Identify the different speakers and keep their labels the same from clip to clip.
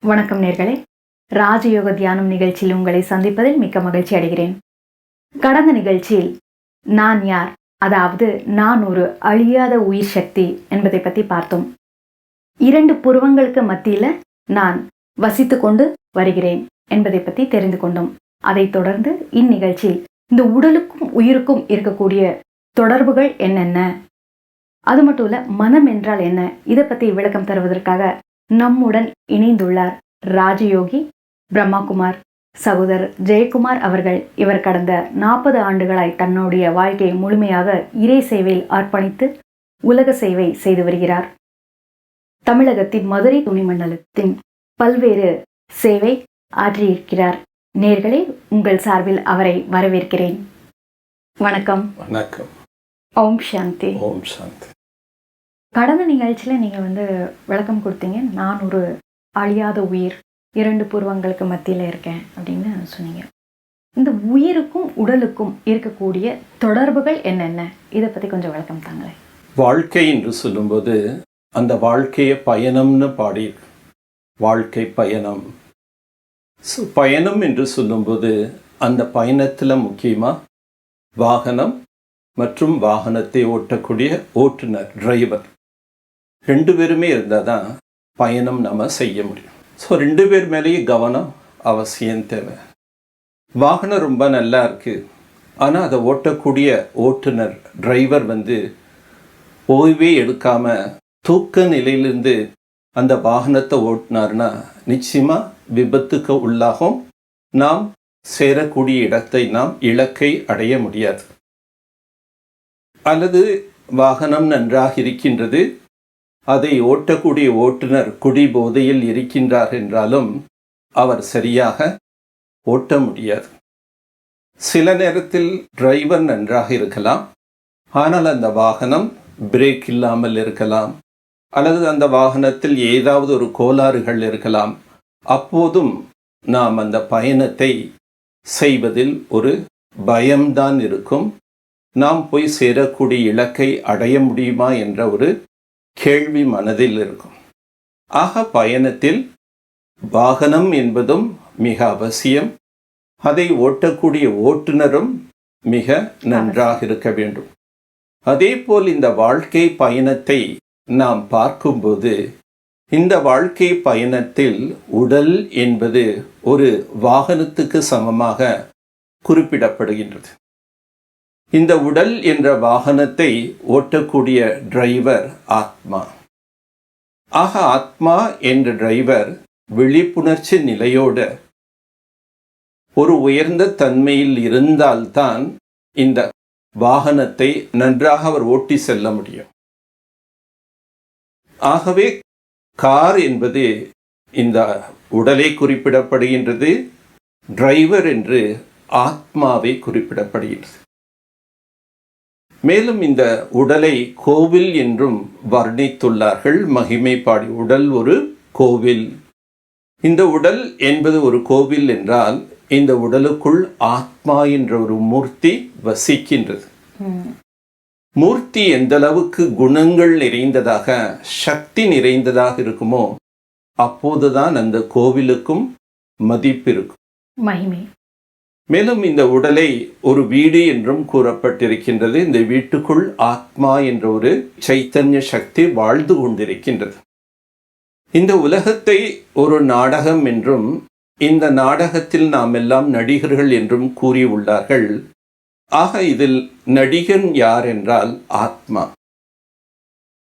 Speaker 1: வணக்கம் நேர்களே. ராஜயோக தியானம் நிகழ்ச்சியில் உங்களை சந்திப்பதில் மிக்க மகிழ்ச்சி அடைகிறேன். கடந்த நிகழ்ச்சியில் நான் யார், அதாவது நான் ஒரு அழியாத உயிர் சக்தி என்பதை பற்றி பார்த்தோம். 2 புருவங்களுக்கு மத்தியில் நான் வசித்து கொண்டு வருகிறேன் என்பதை பற்றி தெரிந்து கொண்டோம். அதைத் தொடர்ந்து இந்நிகழ்ச்சியில் இந்த உடலுக்கும் உயிருக்கும் இருக்கக்கூடிய தொடர்புகள் என்னென்ன, அது மட்டும் இல்ல மனம் என்றால் என்ன, இதை பற்றி விளக்கம் தருவதற்காக நம்முடன் இணைந்துள்ளார் ராஜயோகி பிரம்மாகுமார் சகோதரர் ஜெயக்குமார் அவர்கள். இவர் கடந்த 40 ஆண்டுகளாய் தன்னுடைய வாழ்க்கையை முழுமையாக இறை சேவையில் அர்ப்பணித்து உலக சேவை செய்து வருகிறார். தமிழகத்தின் மதுரை துணைமண்டலத்தின் பல்வேறு சேவை ஆற்றியிருக்கிறார். நேர்களே, உங்கள் சார்பில் அவரை வரவேற்கிறேன். வணக்கம்.
Speaker 2: வணக்கம்.
Speaker 1: ஓம் சாந்தி.
Speaker 2: ஓம் சாந்தி.
Speaker 1: கடந்த நிகழ்ச்சியில் நீங்கள் விளக்கம் கொடுத்தீங்க. நான் ஒரு அழியாத உயிர், 2 புருவங்களுக்கு மத்தியில் இருக்கேன் அப்படின்னு சொன்னீங்க. இந்த உயிருக்கும் உடலுக்கும் இருக்கக்கூடிய தொடர்புகள் என்னென்ன, இதை பற்றி கொஞ்சம் விளக்கம் தாங்களேன்.
Speaker 2: வாழ்க்கை என்று சொல்லும்போது அந்த வாழ்க்கையை பயணம்னு பாடியிருக்கு. வாழ்க்கை பயணம். பயணம் என்று சொல்லும்போது அந்த பயணத்தில் முக்கியமாக வாகனம் மற்றும் வாகனத்தை ஓட்டக்கூடிய ஓட்டுநர், டிரைவர் 2 பேருமே இருந்தால் தான் பயணம் நம்ம செய்ய முடியும். ஸோ 2 பேர் மேலேயும் கவனம் அவசியம் தேவை. வாகனம் ரொம்ப நல்லா இருக்குது, ஆனால் அதை ஓட்டக்கூடிய ஓட்டுநர், டிரைவர் ஓய்வே எடுக்காமல் தூக்க நிலையிலிருந்து அந்த வாகனத்தை ஓட்டினார்னா நிச்சயமாக விபத்துக்கு உள்ளாகும். நாம் சேரக்கூடிய இடத்தை, நாம் இலக்கை அடைய முடியாது. அல்லது வாகனம் நன்றாக இருக்கின்றது, அதை ஓட்டக்கூடிய ஓட்டுநர் குடி போதையில் இருக்கின்றார் என்றாலும் அவர் சரியாக ஓட்ட முடியாது. சில நேரத்தில் டிரைவர் நன்றாக இருக்கலாம், ஆனால் அந்த வாகனம் பிரேக் இல்லாமல் இருக்கலாம், அல்லது அந்த வாகனத்தில் ஏதாவது ஒரு கோளாறுகள் இருக்கலாம். அப்போதும் நாம் அந்த பயணத்தை செய்வதில் ஒரு பயம்தான் இருக்கும். நாம் போய் சேரக்கூடிய இலக்கை அடைய முடியுமா என்ற ஒரு கேள்வி மனதில் இருக்கும். ஆக பயணத்தில் வாகனம் என்பதும் மிக அவசியம். அதை ஓட்டக்கூடிய ஓட்டுநரும் மிக நன்றாக இருக்க வேண்டும். அதேபோல் இந்த வாழ்க்கை பயணத்தை நாம் பார்க்கும்போது இந்த வாழ்க்கை பயணத்தில் உடல் என்பது ஒரு வாகனத்துக்கு சமமாக குறிப்பிடப்படுகின்றது. இந்த உடல் என்ற வாகனத்தை ஓட்டக்கூடிய டிரைவர் ஆத்மா. ஆக ஆத்மா என்ற டிரைவர் விழிப்புணர்ச்சி நிலையோடு ஒரு உயர்ந்த தன்மையில் இருந்தால்தான் இந்த வாகனத்தை நன்றாக அவர் ஓட்டி செல்ல முடியும். ஆகவே கார் என்பது இந்த உடலை குறிப்பிடப்படுகின்றது, டிரைவர் என்று ஆத்மாவை குறிப்பிடப்படுகின்றது. மேலும் இந்த உடலை கோவில் என்றும் வர்ணித்துள்ளார்கள், மகிமை பாடி. உடல் ஒரு கோவில். இந்த உடல் என்பது ஒரு கோவில் என்றால் இந்த உடலுக்குள் ஆத்மா என்ற ஒரு மூர்த்தி வசிக்கின்றது. மூர்த்தி எந்த அளவுக்கு குணங்கள் நிறைந்ததாக, சக்தி நிறைந்ததாக இருக்குமோ அப்போதுதான் அந்த கோவிலுக்கும் மதிப்பு இருக்கும், மகிமை. மேலும் இந்த உடலை ஒரு வீடு என்றும் கூறப்பட்டிருக்கின்றது. இந்த வீட்டுக்குள் ஆத்மா என்ற ஒரு சைத்தன்ய சக்தி வாழ்ந்து கொண்டிருக்கின்றது. இந்த உலகத்தை ஒரு நாடகம் என்றும் இந்த நாடகத்தில் நாம் எல்லாம் நடிகர்கள் என்றும் கூறியுள்ளார்கள். ஆக இதில் நடிகன் யார் என்றால் ஆத்மா.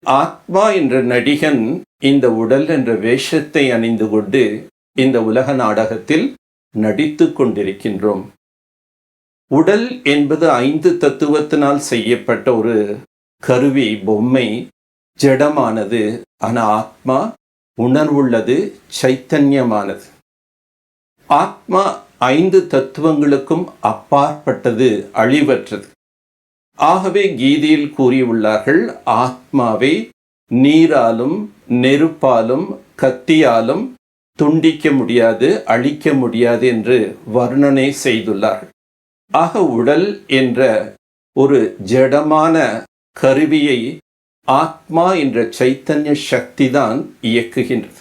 Speaker 2: ஆத்மா என்ற நடிகன் இந்த உடல் என்ற வேஷத்தை அணிந்து கொண்டு இந்த உலக நாடகத்தில் நடித்து கொண்டிருக்கின்றோம். உடல் என்பது 5 தத்துவத்தினால் செய்யப்பட்ட ஒரு கருவி, பொம்மை, ஜடமானது. ஆனால் ஆத்மா உணர்வுள்ளது, சைத்தன்யமானது. ஆத்மா 5 தத்துவங்களுக்கும் அப்பாற்பட்டது, அழிவற்றது. ஆகவே கீதையில் கூறியுள்ளார்கள், ஆத்மாவை நீராலும் நெருப்பாலும் கத்தியாலும் துண்டிக்க முடியாது, அழிக்க முடியாது என்று வர்ணனை செய்துள்ளார்கள். ஆக உடல் என்ற ஒரு ஜடமான கருவியை ஆத்மா என்ற சைத்தன்ய சக்தி தான் இயக்குகின்றது.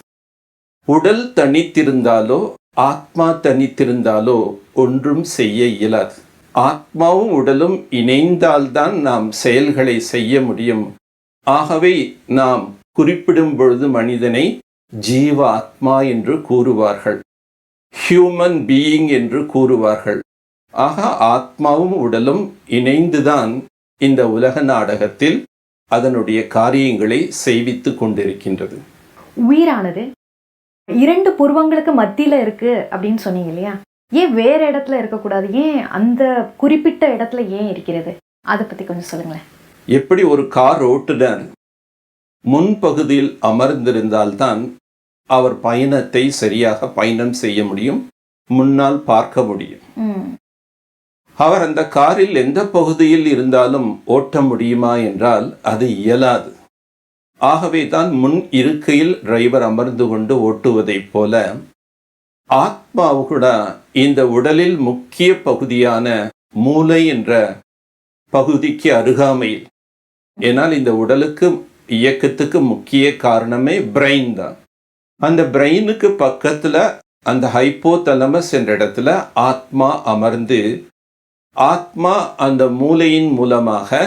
Speaker 2: உடல் தனித்திருந்தாலோ ஆத்மா தனித்திருந்தாலோ ஒன்றும் செய்ய இயலாது. ஆத்மாவும் உடலும் இணைந்தால்தான் நாம் செயல்களை செய்ய முடியும். ஆகவே நாம் குறிப்பிடும் பொழுது மனிதனை ஜீவ ஆத்மா என்று கூறுவார்கள், ஹியூமன் பீயிங் என்று கூறுவார்கள். ஆக ஆத்மாவும் உடலும் இணைந்துதான் இந்த உலக நாடகத்தில் அதனுடைய காரியங்களை செய்வித்து கொண்டிருக்கின்றது.
Speaker 1: உயிரானது 2 புருவங்களுக்கு மத்தியில இருக்கு அப்படின்னு சொன்னீங்க இல்லையா? ஏன் வேற இடத்துல இருக்கக்கூடாது? ஏன் அந்த குறிப்பிட்ட இடத்துல ஏன் இருக்கிறது? அதை பத்தி கொஞ்சம் சொல்லுங்களேன்.
Speaker 2: எப்படி ஒரு கார் ஓட்டுநர் முன்பகுதியில் அமர்ந்திருந்தால்தான் அவர் பயணத்தை சரியாக பயணம் செய்ய முடியும், முன்னால் பார்க்க முடியும். அவர் அந்த காரில் எந்த பகுதியில் இருந்தாலும் ஓட்ட முடியுமா என்றால் அது இயலாது. ஆகவே தான் முன் இருக்கையில் டிரைவர் அமர்ந்து கொண்டு ஓட்டுவதைப் போல ஆத்மாவு கூட இந்த உடலில் முக்கிய பகுதியான மூளை என்ற பகுதிக்கு அருகாமையில், ஏனால் இந்த உடலுக்கு இயக்கத்துக்கு முக்கிய காரணமே பிரெயின் தான். அந்த பிரெயினுக்கு பக்கத்துல அந்த ஹைப்போதலமஸ் என்ற இடத்துல ஆத்மா அமர்ந்து, ஆத்மா அந்த மூளையின் மூலமாக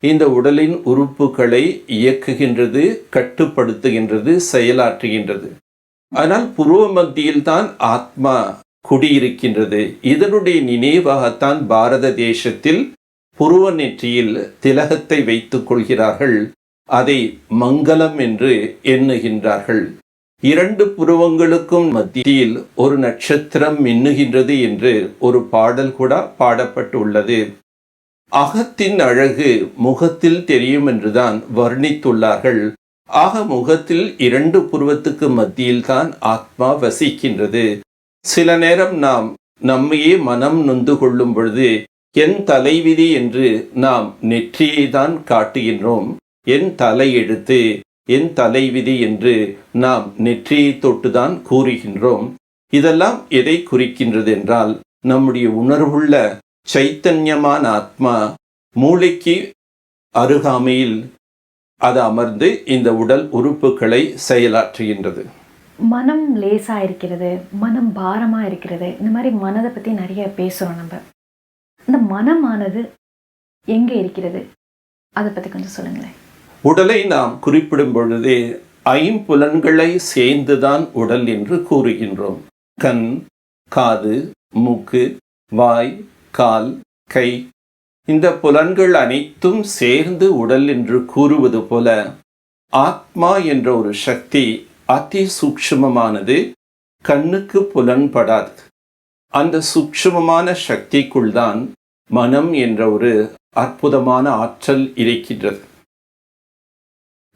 Speaker 2: இந்த உடலின் உறுப்புகளை இயக்குகின்றது, கட்டுப்படுத்துகின்றது, செயலாற்றுகின்றது. ஆனால் புருவ மத்தியில் தான் ஆத்மா குடியிருக்கின்றது. இதனுடைய நினைவாகத்தான் பாரத தேசத்தில் புருவ நெற்றியில் திலகத்தை வைத்துக் கொள்கிறார்கள். அதை மங்களம் என்று எண்ணுகின்றார்கள். 2 புருவங்களுக்கும் மத்தியில் ஒரு நட்சத்திரம் மின்னுகின்றது என்று ஒரு பாடல் கூட பாடப்பட்டுள்ளது. அகத்தின் அழகு முகத்தில் தெரியும் என்றுதான் வர்ணித்துள்ளார்கள். ஆக முகத்தில் 2 புருவத்துக்கு மத்தியில் தான் ஆத்மா வசிக்கின்றது. சில நேரம் நாம் நம்மையே மனம் நொந்து கொள்ளும் பொழுது என் தலைவிதி என்று நாம் நெற்றியை தான் காட்டுகின்றோம். என் தலையெழுத்து, என் தலைவிதி என்று நாம் நெற்றியை தொட்டுதான் கூறுகின்றோம். இதெல்லாம் எதை குறிக்கின்றது என்றால், நம்முடைய உணர்வுள்ள சைத்தன்யமான ஆத்மா மூளைக்கு அருகாமையில் அது அமர்ந்து இந்த உடல் உறுப்புகளை செயலாற்றுகின்றது.
Speaker 1: மனம் லேசா இருக்கிறது, மனம் பாரமா இருக்கிறது, இந்த மாதிரி மனதை பத்தி நிறைய பேசுறோம் நம்ம. அந்த மனமானது எங்க இருக்கிறது, அதை பத்தி கொஞ்சம் சொல்லுங்களேன்.
Speaker 2: உடலை நாம் குறிப்பிடும் பொழுதே 5 புலன்களை சேர்ந்துதான் உடல் என்று கூறுகின்றோம். கண், காது, மூக்கு, வாய், கால், கை, இந்த புலன்கள் அனைத்தும் சேர்ந்து உடல் என்று கூறுவது போல ஆத்மா என்ற ஒரு சக்தி அதி சூக்ஷ்மமானது, கண்ணுக்கு புலன்படாது. அந்த சூக்ஷ்மமான சக்திக்குள் தான் மனம் என்ற ஒரு அற்புதமான ஆற்றல் இருக்கின்றது.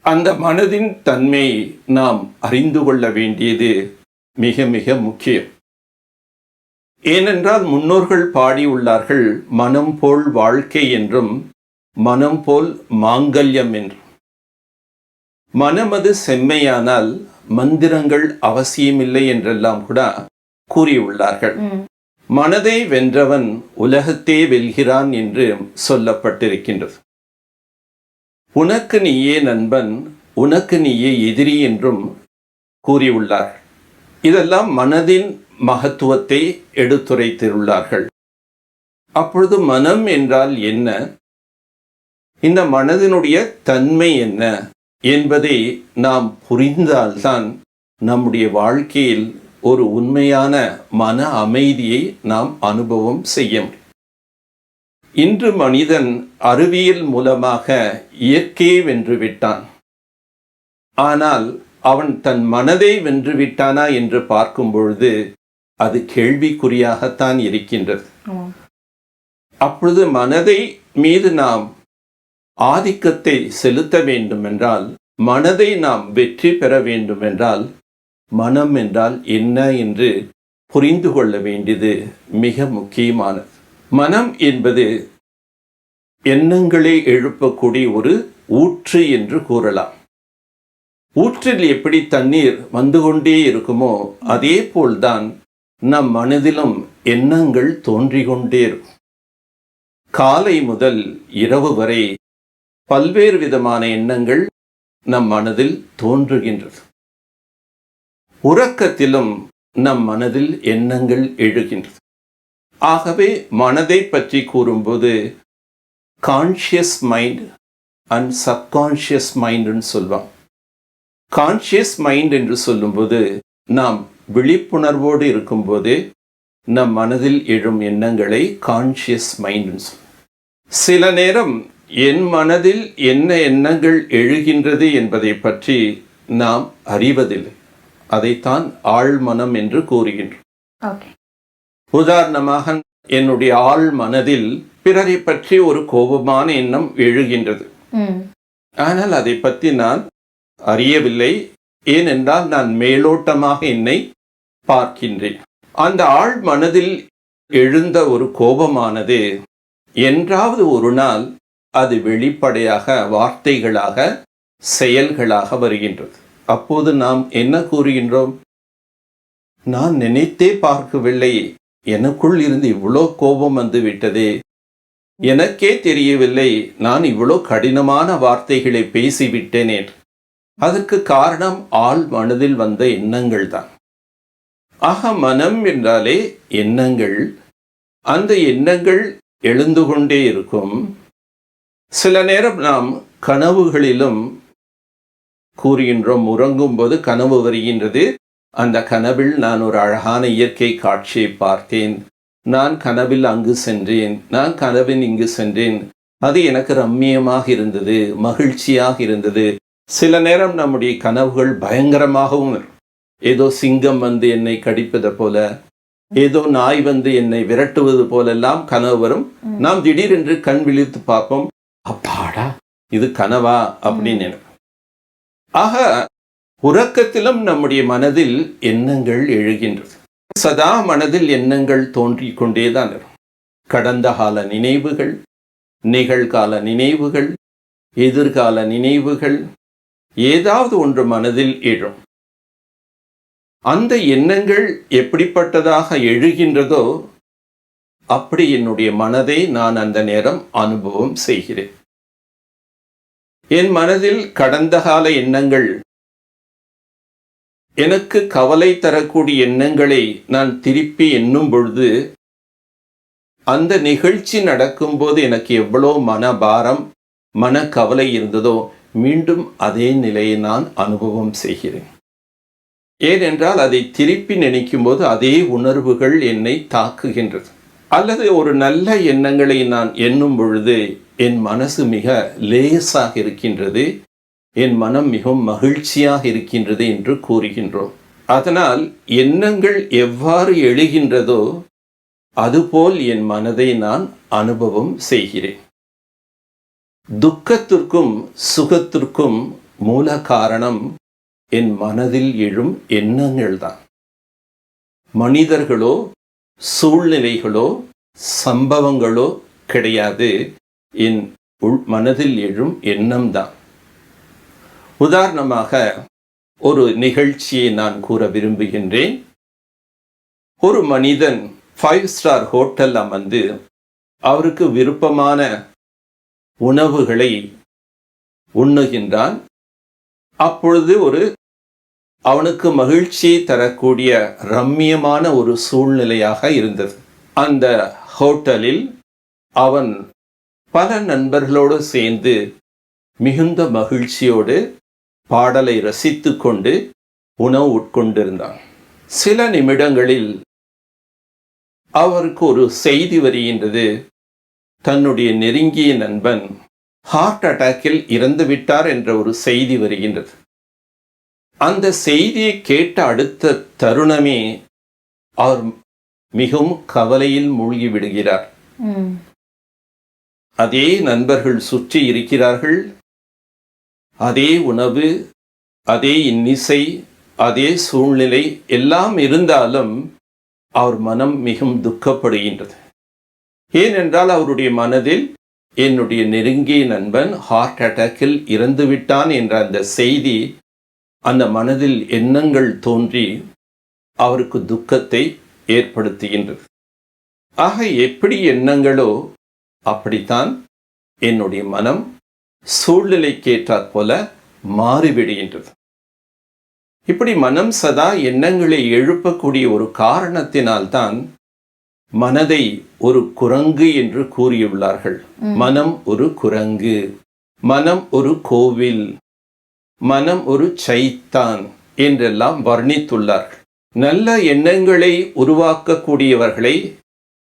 Speaker 2: அந்த மனதின் தன்மையை நாம் அறிந்து கொள்ள வேண்டியது மிக மிக முக்கியம். ஏனென்றால் முன்னோர்கள் பாடியுள்ளார்கள், மனம் போல் வாழ்க்கை என்றும் மனம் போல் மாங்கல்யம் என்றும். மனமது செம்மையானால் மந்திரங்கள் அவசியமில்லை என்றெல்லாம் கூட கூறியுள்ளார்கள். மனதை வென்றவன் உலகத்தே வெல்கிறான் என்று சொல்லப்பட்டிருக்கின்றது. உனக்கு நீயே நண்பன், உனக்கு நீயே எதிரி என்றும் கூறியுள்ளார்கள். இதெல்லாம் மனதின் மகத்துவத்தை எடுத்துரைத்துள்ளார்கள். அப்பொழுது மனம் என்றால் என்ன, இந்த மனதினுடைய தன்மை என்ன என்பதை நாம் புரிந்தால்தான் நம்முடைய வாழ்க்கையில் ஒரு உண்மையான மன அமைதியை நாம் அனுபவம் செய்ய முடியும். இன்று மனிதன் அறிவியல் மூலமாக இயற்கையை வென்றுவிட்டான். ஆனால் அவன் தன் மனதை வென்றுவிட்டானா என்று பார்க்கும் பொழுது அது கேள்விக்குறியாகத்தான் இருக்கின்றது. அப்பொழுது மனதை மீது நாம் ஆதிக்கத்தை செலுத்த வேண்டுமென்றால், மனதை நாம் வெற்றி பெற வேண்டுமென்றால், மனம் என்றால் என்ன என்று புரிந்து கொள்ள வேண்டியது மிக முக்கியமானது. மனம் என்பது எண்ணங்களை எழுப்பக்கூடிய ஒரு ஊற்று என்று கூறலாம். ஊற்றில் எப்படி தண்ணீர் வந்து கொண்டே இருக்குமோ அதே போல்தான் நம் மனதிலும் எண்ணங்கள் தோன்றிக்கொண்டே இருக்கும். காலை முதல் இரவு வரை பல்வேறு விதமான எண்ணங்கள் நம் மனதில் தோன்றுகின்றது. உறக்கத்திலும் நம் மனதில் எண்ணங்கள் எழுகின்றது. ஆகவே மனதை பற்றி கூறும்போது கான்ஷியஸ் மைண்ட் அண்ட் சப்கான்ஷியஸ் மைண்டுன்னு சொல்வான். கான்ஷியஸ் மைண்ட் என்று சொல்லும்போது நாம் விழிப்புணர்வோடு இருக்கும்போது நம் மனதில் எழும் எண்ணங்களை கான்ஷியஸ் மைண்டுன்னு சொல்லுவோம். சில நேரம் என் மனதில் என்ன எண்ணங்கள் எழுகின்றது என்பதை பற்றி நாம் அறிவதில்லை. அதைத்தான் ஆழ்மனம் என்று கூறுகின்றோம். உதாரணமாக என்னுடைய ஆழ் மனதில் பிறரை பற்றி ஒரு கோபமான எண்ணம் எழுகின்றது. ஆனால் அதை பற்றி நான் அறியவில்லை. ஏனென்றால் நான் மேலோட்டமாக என்னை பார்க்கின்றேன். அந்த ஆழ் மனதில் எழுந்த ஒரு கோபமானது என்றாவது ஒரு நாள் அது வெளிப்படையாக வார்த்தைகளாக செயல்களாக வருகின்றது. அப்போது நாம் என்ன கூறுகின்றோம்? நான் நினைத்தே பார்க்கவில்லை, எனக்குள் இருந்து இவ்வளோ கோபம் வந்து விட்டதே, எனக்கே தெரியவில்லை நான் இவ்வளோ கடினமான வார்த்தைகளை பேசிவிட்டேனே. அதற்கு காரணம் ஆழ் மனதில் வந்த எண்ணங்கள் தான். ஆக மனம் என்றாலே எண்ணங்கள். அந்த எண்ணங்கள் எழுந்து கொண்டே இருக்கும். சில நேரம் நாம் கனவுகளிலும் கூறுகின்றோம், உறங்கும்போது கனவு வருகின்றது. அந்த கனவில் நான் ஒரு அழகான இயற்கை காட்சியை பார்த்தேன், நான் கனவில் அங்கு சென்றேன், நான் கனவில் இங்கு சென்றேன், அது எனக்கு ரம்மியமாக இருந்தது, மகிழ்ச்சியாக இருந்தது. சில நேரம் நம்முடைய கனவுகள் பயங்கரமாகவும் இருக்கும். ஏதோ சிங்கம் வந்து என்னை கடிப்பது போல, ஏதோ நாய் வந்து என்னை விரட்டுவது போலெல்லாம் கனவு வரும். நாம் திடீரென்று கண் விழித்து பார்ப்போம், அப்பாடா இது கனவா அப்படின்னு நினைப்போம். ஆக உறக்கத்திலும் நம்முடைய மனதில் எண்ணங்கள் எழுகின்றது. சதா மனதில் எண்ணங்கள் தோன்றிக் கொண்டேதான் இருக்கும். கடந்த கால நினைவுகள், நிகழ்கால நினைவுகள், எதிர்கால நினைவுகள், ஏதாவது ஒன்று மனதில் எழும். அந்த எண்ணங்கள் எப்படிப்பட்டதாக எழுகின்றதோ அப்படி என்னுடைய மனதை நான் அந்த நேரம் அனுபவம் செய்கிறேன். என் மனதில் கடந்த கால எண்ணங்கள், எனக்கு கவலை தரக்கூடிய எண்ணங்களை நான் திருப்பி எண்ணும் பொழுது அந்த நிகழ்ச்சி நடக்கும்போது எனக்கு எவ்வளோ மனபாரம், மனக்கவலை இருந்ததோ மீண்டும் அதே நிலையை நான் அனுபவம் செய்கிறேன். ஏனென்றால் அதை திருப்பி நினைக்கும் போது அதே உணர்வுகள் என்னை தாக்குகின்றது. அல்லது ஒரு நல்ல எண்ணங்களை நான் எண்ணும் பொழுது என் மனசு மிக லேசாக இருக்கின்றது, என் மனம் மிகவும் மகிழ்ச்சியாக இருக்கின்றது என்று கூறுகின்றோம். அதனால் எண்ணங்கள் எவ்வாறு எழுகின்றதோ அதுபோல் என் மனதை நான் அனுபவம் செய்கிறேன். துக்கத்திற்கும் சுகத்திற்கும் மூல காரணம் என் மனதில் எழும் எண்ணங்கள் தான். மனிதர்களோ சூழ்நிலைகளோ சம்பவங்களோ கிடையாது, என் மனதில் எழும் எண்ணம் தான். உதாரணமாக ஒரு நிகழ்ச்சியை நான் கூற விரும்புகின்றேன். ஒரு மனிதன் 5 ஸ்டார் ஹோட்டல் அமர்ந்து அவருக்கு விருப்பமான உணவுகளை உண்ணுகின்றான். அப்பொழுது அவனுக்கு மகிழ்ச்சியை தரக்கூடிய ரம்மியமான ஒரு சூழ்நிலையாக இருந்தது. அந்த ஹோட்டலில் அவன் பல நண்பர்களோடு சேர்ந்து மிகுந்த மகிழ்ச்சியோடு பாடலை ரசித்து கொண்டு உணவு உட்கொண்டிருந்தான். சில நிமிடங்களில் அவருக்கு ஒரு செய்தி வருகின்றது. தன்னுடைய நெருங்கிய நண்பன் ஹார்ட் அட்டாக்கில் இறந்து விட்டார் என்ற ஒரு செய்தி வருகின்றது. அந்த செய்தியை கேட்ட அடுத்த தருணமே அவர் மிகவும் கவலையில் மூழ்கி விடுகிறார். அதே நண்பர்கள் சுற்றி இருக்கிறார்கள், அதே உணவு, அதே இன்னிசை, அதே சூழ்நிலை எல்லாம் இருந்தாலும் அவர் மனம் மிகவும் துக்கப்படுகின்றது. ஏனென்றால் அவருடைய மனதில் என்னுடைய நெருங்கிய நண்பன் ஹார்ட் அட்டாக்கில் இறந்து விட்டான் என்ற அந்த செய்தி அந்த மனதில் எண்ணங்கள் தோன்றி அவருக்கு துக்கத்தை ஏற்படுத்துகின்றது. ஆக எப்படி எண்ணங்களோ அப்படித்தான் என்னுடைய மனம் சூழ்நிலைக்கேற்றாற் போல மாறிவிடுகின்றது. இப்படி மனம் சதா எண்ணங்களை எழுப்பக்கூடிய ஒரு காரணத்தினால்தான் மனதை ஒரு குரங்கு என்று கூறியுள்ளார்கள். மனம் ஒரு குரங்கு, மனம் ஒரு கோவில், மனம் ஒரு சைத்தான் என்றெல்லாம் வர்ணித்துள்ளார்கள். நல்ல எண்ணங்களை உருவாக்கக்கூடியவர்களை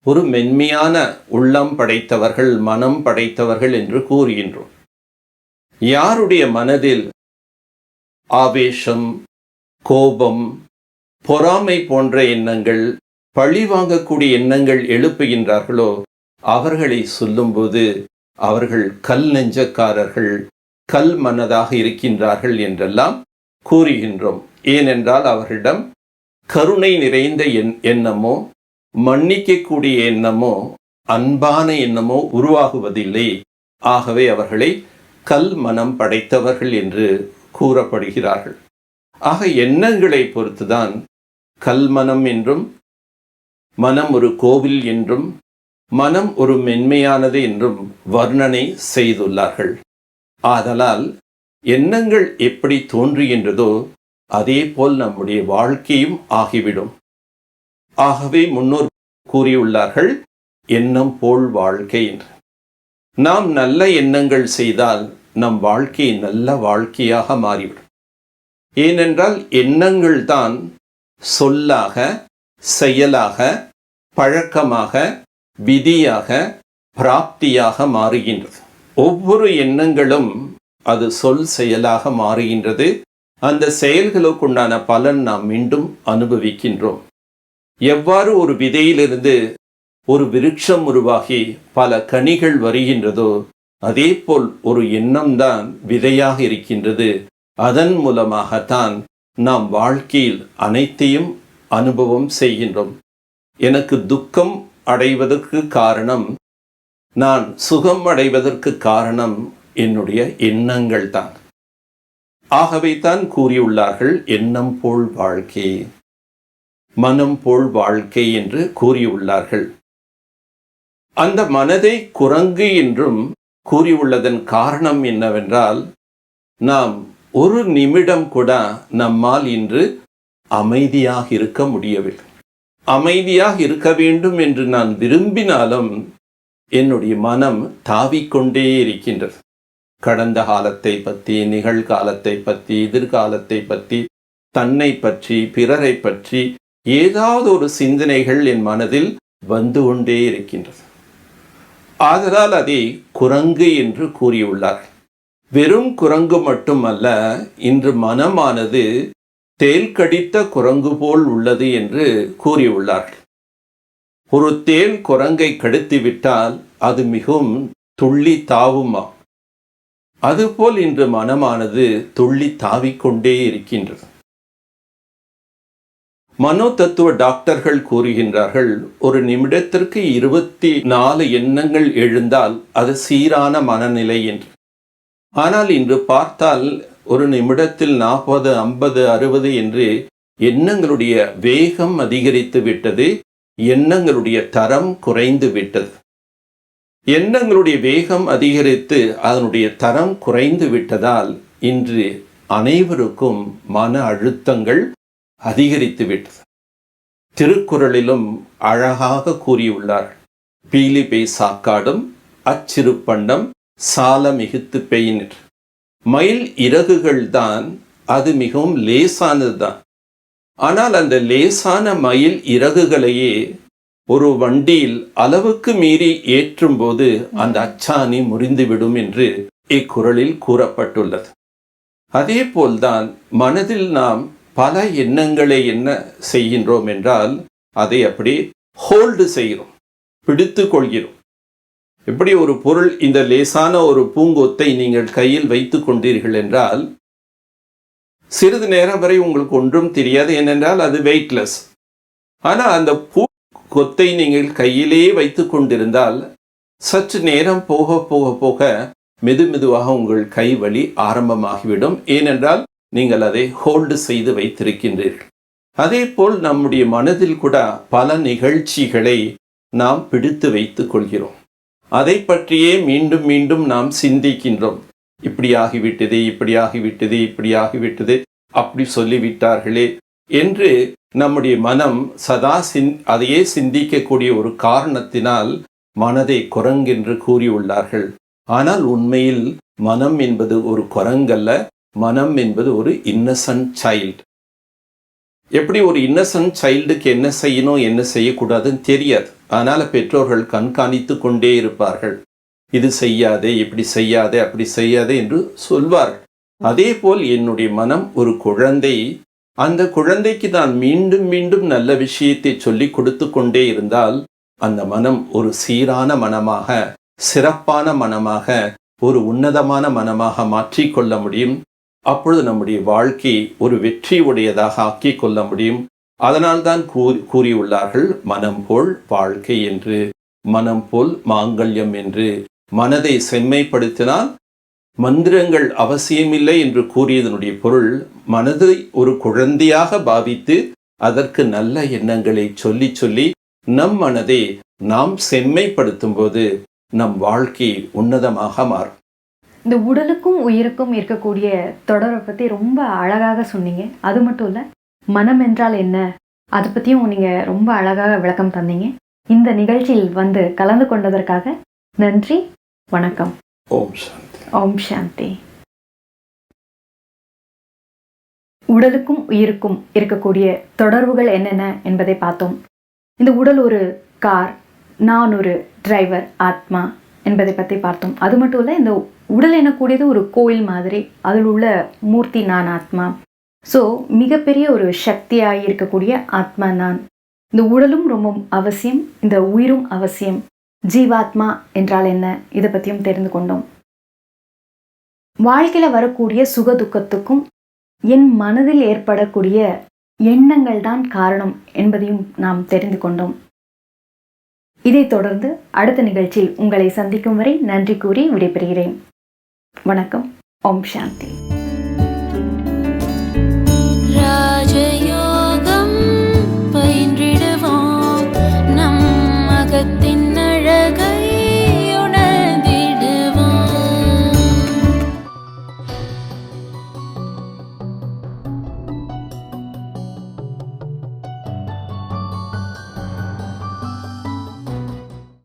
Speaker 2: ஒரு மென்மையான உள்ளம் படைத்தவர்கள், மனம் படைத்தவர்கள் என்று கூறுகின்றோம். யாருடைய மனதில் ஆவேசம், கோபம், பொறாமை போன்ற எண்ணங்கள், பழி வாங்கக்கூடிய எண்ணங்கள் எழுப்புகின்றார்களோ அவர்களை சொல்லும்போது அவர்கள் கல் நெஞ்சக்காரர்கள், கல் மனதாக இருக்கின்றார்கள் என்றெல்லாம் கூறுகின்றோம். ஏனென்றால் அவர்களிடம் கருணை நிறைந்த எண்ணமோ, மன்னிக்கக்கூடிய எண்ணமோ, அன்பான எண்ணமோ உருவாகுவதில்லை. ஆகவே அவர்களை கல் மனம் படைத்தவர்கள் என்று கூறப்படுகிறார்கள். ஆக எண்ணங்களை பொறுத்துதான் கல்மனம் என்றும், மனம் ஒரு கோவில் என்றும், மனம் ஒரு மென்மையானது என்றும் வர்ணனை செய்துள்ளார்கள். ஆதலால் எண்ணங்கள் எப்படி தோன்றுகின்றதோ அதே போல் நம்முடைய வாழ்க்கையும் ஆகிவிடும். ஆகவே முன்னோர் கூறியுள்ளார்கள், எண்ணம் போல் வாழ்க்கை என்று. நாம் நல்ல எண்ணங்கள் செய்தால் நம் வாழ்க்கை நல்ல வாழ்க்கையாக மாறிவிடும். ஏனென்றால் எண்ணங்கள் தான் சொல்லாக, செயலாக, பழக்கமாக, விதியாக, பிராப்தியாக மாறுகின்றது. ஒவ்வொரு எண்ணங்களும் அது சொல் செயலாக மாறுகின்றது. அந்த செயல்களுக்குண்டான பலன் நாம் மீண்டும் அனுபவிக்கின்றோம். எவ்வாறு ஒரு விதையிலிருந்து ஒரு விருட்சம் உருவாகி பல கனிகள் வருகின்றதோ அதே போல் ஒரு எண்ணம்தான் விதையாக இருக்கின்றது. அதன் மூலமாகத்தான் நாம் வாழ்க்கையில் அனைத்தையும் அனுபவம் செய்கின்றோம். எனக்கு துக்கம் அடைவதற்கு காரணம், நான் சுகம் அடைவதற்கு காரணம் என்னுடைய எண்ணங்கள் தான். ஆகவே தான் கூறியுள்ளார்கள், எண்ணம் போல் வாழ்க்கை, மனம் போல் வாழ்க்கை என்று கூறியுள்ளார்கள். அந்த மனதை குரங்கு என்றும் கூறியுள்ளதன் காரணம் என்னவென்றால், நாம் ஒரு நிமிடம் கூட நம்மால் இன்று அமைதியாக இருக்க முடியவில்லை. அமைதியாக இருக்க வேண்டும் என்று நான் விரும்பினாலும் என்னுடைய மனம் தாவிக்கொண்டே இருக்கின்றது. கடந்த காலத்தை பற்றி, நிகழ்காலத்தை பற்றி, எதிர்காலத்தை பற்றி, தன்னை பற்றி, பிறரை பற்றி ஏதாவது ஒரு சிந்தனைகள் என் மனதில் வந்து கொண்டே இருக்கின்றது. ஆதலால் அதை குரங்கு என்று கூறியுள்ளார்கள். வெறும் குரங்கு மட்டுமல்ல, இன்று மனமானது தேல் கடித்த குரங்கு போல் உள்ளது என்று கூறியுள்ளார்கள். ஒரு தேல் குரங்கை கடித்துவிட்டால் அது மிகவும் துள்ளி தாவுமா. அதுபோல் இன்று மனமானது துள்ளி தாவிக்கொண்டே இருக்கின்றது. மனோ தத்துவ டாக்டர்கள் கூறுகின்றார்கள், ஒரு நிமிடத்திற்கு 24 எண்ணங்கள் எழுந்தால் அது சீரான மனநிலை என்று. ஆனால் இன்று பார்த்தால் ஒரு நிமிடத்தில் 40, 50, 60 என்று எண்ணங்களுடைய வேகம் அதிகரித்து விட்டது. எண்ணங்களுடைய தரம் குறைந்து விட்டது. எண்ணங்களுடைய வேகம் அதிகரித்து அதனுடைய தரம் குறைந்து விட்டதால் இன்று அனைவருக்கும் மன அழுத்தங்கள் அதிகரித்து விட்டது. திருக்குறளிலும் அழகாக கூறியுள்ளார், பீலி பெய் சாக்காடும் அச்சிறு பண்டம் சால மிகுத்து பெயினிர். மயில் இறகுகள் தான், அது மிகவும் லேசானது தான். ஆனால் அந்த லேசான மயில் இறகுகளையே ஒரு வண்டியில் அளவுக்கு மீறி ஏற்றும் போது அந்த அச்சாணி முறிந்துவிடும் என்று இக்குறளில் கூறப்பட்டுள்ளது. அதே போல்தான் மனதில் நாம் பல எண்ணங்களை என்ன செய்கின்றோம் என்றால் அதை அப்படி ஹோல்டு செய்கிறோம், பிடித்து கொள்கிறோம். எப்படி ஒரு பொருள், இந்த லேசான ஒரு பூங்கொத்தை நீங்கள் கையில் வைத்து கொண்டீர்கள் என்றால் சிறிது நேரம் வரை உங்களுக்கு ஒன்றும் தெரியாது, ஏனென்றால் அது வெயிட்லெஸ். ஆனால் அந்த பூங்கொத்தை நீங்கள் கையிலே வைத்து கொண்டிருந்தால் சற்று நேரம் போக போக போக மெதுவாக உங்கள் கை வலி ஆரம்பமாகிவிடும். ஏனென்றால் நீங்கள் அதை ஹோல்டு செய்து வைத்திருக்கின்றீர்கள். அதே போல் நம்முடைய மனதில் கூட பல நிகழ்ச்சிகளை நாம் பிடித்து வைத்துக் கொள்கிறோம். அதை பற்றியே மீண்டும் மீண்டும் நாம் சிந்திக்கின்றோம். இப்படி ஆகிவிட்டது, இப்படி ஆகிவிட்டது, இப்படி ஆகிவிட்டது. அப்படி சொல்லிவிட்டார்களே என்று நம்முடைய மனம் சதா அதையே சிந்திக்கக்கூடிய ஒரு காரணத்தினால் மனதை குரங்கென்று கூறியுள்ளார்கள். ஆனால் உண்மையில் மனம் என்பது ஒரு குரங்கல்ல, மனம் என்பது ஒரு இன்னசென்ட் சைல்டு. எப்படி ஒரு இன்னசென்ட் சைல்டுக்கு என்ன செய்யணும் என்ன செய்யக்கூடாதுன்னு தெரியாது. அதனால பெற்றோர்கள் கண்காணித்து கொண்டே இருப்பார்கள். இது செய்யாதே, இப்படி செய்யாதே, அப்படி செய்யாதே என்று சொல்வார்கள். அதே போல் என்னுடைய மனம் ஒரு குழந்தை. அந்த குழந்தைக்கு நான் மீண்டும் மீண்டும் நல்ல விஷயத்தை சொல்லிக் கொடுத்து கொண்டே இருந்தால் அந்த மனம் ஒரு சீரான மனமாக, சிறப்பான மனமாக, ஒரு உன்னதமான மனமாக மாற்றிக்கொள்ள முடியும். அப்பொழுது நம்முடைய வாழ்க்கை ஒரு வெற்றி உடையதாக ஆக்கி கொள்ள முடியும். அதனால்தான் கூறியுள்ளார்கள் மனம் போல் வாழ்க்கை என்று, மனம் போல் மாங்கல்யம் என்று. மனதை செம்மைப்படுத்தினால் மந்திரங்கள் அவசியமில்லை என்று கூறியதனுடைய பொருள், மனதை ஒரு குழந்தையாக பாவித்து அதற்கு நல்ல எண்ணங்களை சொல்லி சொல்லி நம் மனதை நாம் செம்மைப்படுத்தும் போது நம் வாழ்க்கை உன்னதமாக மாறும்.
Speaker 1: இந்த உடலுக்கும் உயிருக்கும் இருக்கக்கூடிய தொடரை பற்றி ரொம்ப அழகாக சொன்னீங்க. அது மட்டும் இல்லை, மனம் என்றால் என்ன அதை பற்றியும் நீங்கள் ரொம்ப அழகாக விளக்கம் தந்தீங்க. இந்த நிகழ்ச்சியில் வந்து கலந்து கொண்டதற்காக நன்றி. வணக்கம்.
Speaker 2: ஓம் சாந்தி.
Speaker 1: ஓம் சாந்தி. உடலுக்கும் உயிருக்கும் இருக்கக்கூடிய தொடர்புகள் என்னென்ன என்பதை பார்த்தோம். இந்த உடல் ஒரு கார், நான் ஒரு டிரைவர், ஆத்மா என்பதை பற்றி பார்த்தோம். அது மட்டும் இல்லை, இந்த உடல் எனக்கூடியது ஒரு கோயில் மாதிரி, அதில் உள்ள மூர்த்தி நான் ஆத்மா. ஸோ மிகப்பெரிய ஒரு சக்தியாக இருக்கக்கூடிய ஆத்மா நான். இந்த உடலும் ரொம்ப அவசியம், இந்த உயிரும் அவசியம். ஜீவாத்மா என்றால் என்ன, இதை பற்றியும் தெரிந்து கொண்டோம். வாழ்க்கையில் வரக்கூடிய சுக துக்கத்துக்கும் என் மனதில் ஏற்படக்கூடிய எண்ணங்கள் தான் காரணம் என்பதையும் நாம் தெரிந்து கொண்டோம். இதைத் தொடர்ந்து அடுத்த நிகழ்ச்சியில் உங்களை சந்திக்கும் வரை நன்றி கூறி விடைபெறுகிறேன். வணக்கம். ஓம் சாந்தி.